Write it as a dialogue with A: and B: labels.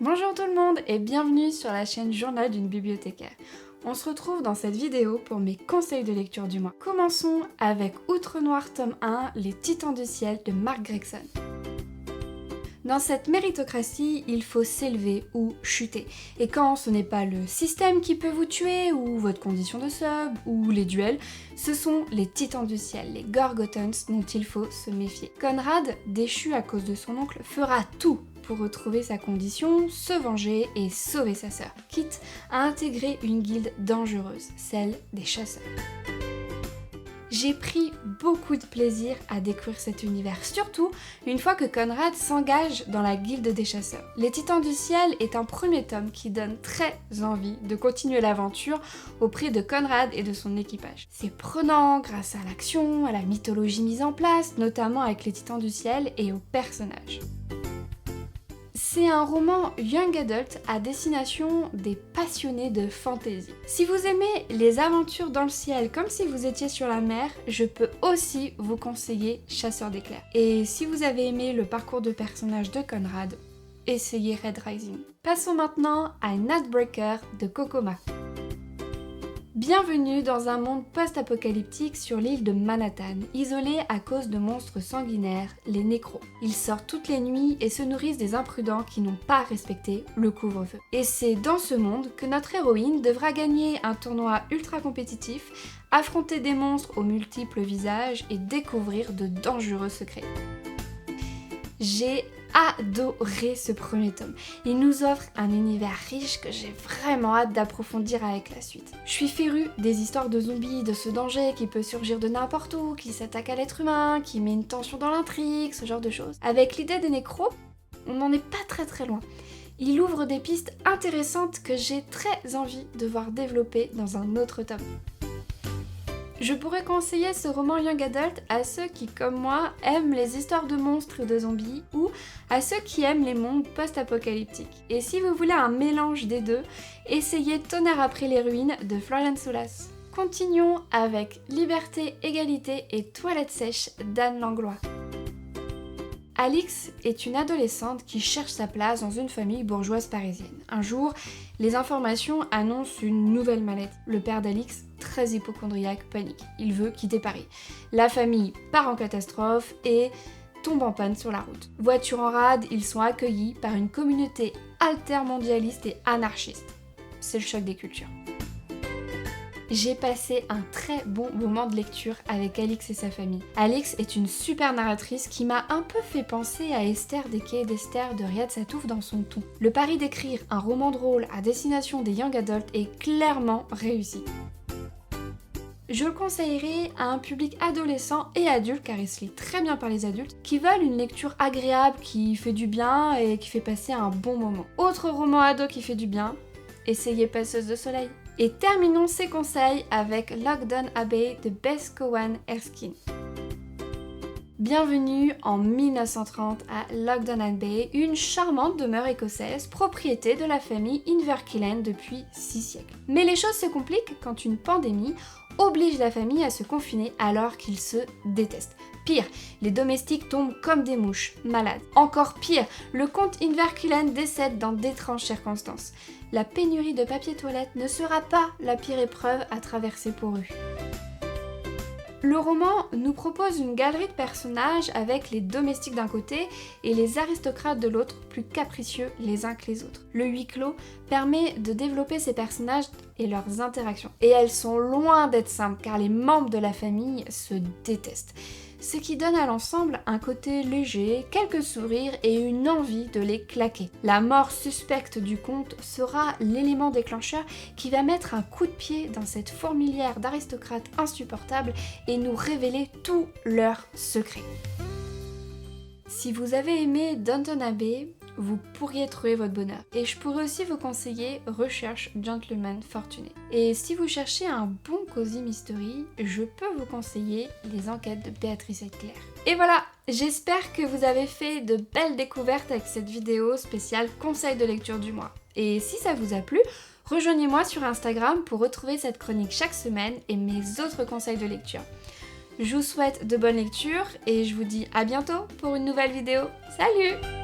A: Bonjour tout le monde et bienvenue sur la chaîne Journal d'une bibliothécaire. On se retrouve dans cette vidéo pour mes conseils de lecture du mois. Commençons avec Outre Noir tome 1, Les Titans du ciel de Mark Gregson. Dans cette méritocratie, il faut s'élever ou chuter. Et quand ce n'est pas le système qui peut vous tuer, ou votre condition de sub, ou les duels, ce sont les titans du ciel, les Gorgotons, dont il faut se méfier. Conrad, déchu à cause de son oncle, fera tout pour retrouver sa condition, se venger et sauver sa sœur, quitte à intégrer une guilde dangereuse, celle des chasseurs. J'ai pris beaucoup de plaisir à découvrir cet univers, surtout une fois que Conrad s'engage dans la guilde des chasseurs. Les Titans du ciel est un premier tome qui donne très envie de continuer l'aventure auprès de Conrad et de son équipage. C'est prenant grâce à l'action, à la mythologie mise en place, notamment avec les Titans du ciel et aux personnages. C'est un roman young adult à destination des passionnés de fantasy. Si vous aimez les aventures dans le ciel comme si vous étiez sur la mer, je peux aussi vous conseiller Chasseur d'éclairs. Et si vous avez aimé le parcours de personnage de Conrad, essayez Red Rising. Passons maintenant à Nightbreaker de Kokoma. Bienvenue dans un monde post-apocalyptique sur l'île de Manhattan, isolée à cause de monstres sanguinaires, les nécros. Ils sortent toutes les nuits et se nourrissent des imprudents qui n'ont pas respecté le couvre-feu. Et c'est dans ce monde que notre héroïne devra gagner un tournoi ultra compétitif, affronter des monstres aux multiples visages et découvrir de dangereux secrets. J'ai adoré ce premier tome. Il nous offre un univers riche que j'ai vraiment hâte d'approfondir avec la suite. Je suis férue des histoires de zombies, de ce danger qui peut surgir de n'importe où, qui s'attaque à l'être humain, qui met une tension dans l'intrigue, ce genre de choses. Avec l'idée des nécros, on n'en est pas très loin. Il ouvre des pistes intéressantes que j'ai très envie de voir développer dans un autre tome. Je pourrais conseiller ce roman young adult à ceux qui, comme moi, aiment les histoires de monstres et de zombies, ou à ceux qui aiment les mondes post-apocalyptiques. Et si vous voulez un mélange des deux, essayez Tonnerre après les ruines de Florian Soulas. Continuons avec Liberté, égalité et toilette sèche d'Anne Langlois. Alix est une adolescente qui cherche sa place dans une famille bourgeoise parisienne. Un jour, les informations annoncent une nouvelle maladie. Le père d'Alix, très hypocondriaque, panique. Il veut quitter Paris. La famille part en catastrophe et tombe en panne sur la route. Voiture en rade, ils sont accueillis par une communauté altermondialiste et anarchiste. C'est le choc des cultures. J'ai passé un très bon moment de lecture avec Alix et sa famille. Alix est une super narratrice qui m'a un peu fait penser à Esther des Quais d'Esther de Riyad Satouf dans son ton. Le pari d'écrire un roman drôle à destination des young adults est clairement réussi. Je le conseillerais à un public adolescent et adulte, car il se lit très bien par les adultes, qui veulent une lecture agréable, qui fait du bien et qui fait passer un bon moment. Autre roman ado qui fait du bien, essayez Passeuse de soleil. Et terminons ces conseils avec Lockdown Abbey de Beth Cowan Erskine. Bienvenue en 1930 à Lockdown Abbey, une charmante demeure écossaise, propriété de la famille Inverkillen depuis 6 siècles. Mais les choses se compliquent quand une pandémie oblige la famille à se confiner alors qu'ils se détestent. Pire, les domestiques tombent comme des mouches, malades. Encore pire, le comte Inverkillen décède dans d'étranges circonstances. La pénurie de papier toilette ne sera pas la pire épreuve à traverser pour eux. Le roman nous propose une galerie de personnages avec les domestiques d'un côté et les aristocrates de l'autre, plus capricieux les uns que les autres. Le huis clos permet de développer ces personnages et leurs interactions. Et elles sont loin d'être simples car les membres de la famille se détestent. Ce qui donne à l'ensemble un côté léger, quelques sourires et une envie de les claquer. La mort suspecte du comte sera l'élément déclencheur qui va mettre un coup de pied dans cette fourmilière d'aristocrates insupportables et nous révéler tous leurs secrets. Si vous avez aimé Downton Abbey, vous pourriez trouver votre bonheur. Et je pourrais aussi vous conseiller Recherche Gentleman Fortuné. Et si vous cherchez un bon cozy mystery, je peux vous conseiller Les Enquêtes de Béatrice Edclair. Et voilà, j'espère que vous avez fait de belles découvertes avec cette vidéo spéciale conseil de lecture du mois. Et si ça vous a plu, rejoignez-moi sur Instagram pour retrouver cette chronique chaque semaine et mes autres conseils de lecture. Je vous souhaite de bonnes lectures et je vous dis à bientôt pour une nouvelle vidéo. Salut!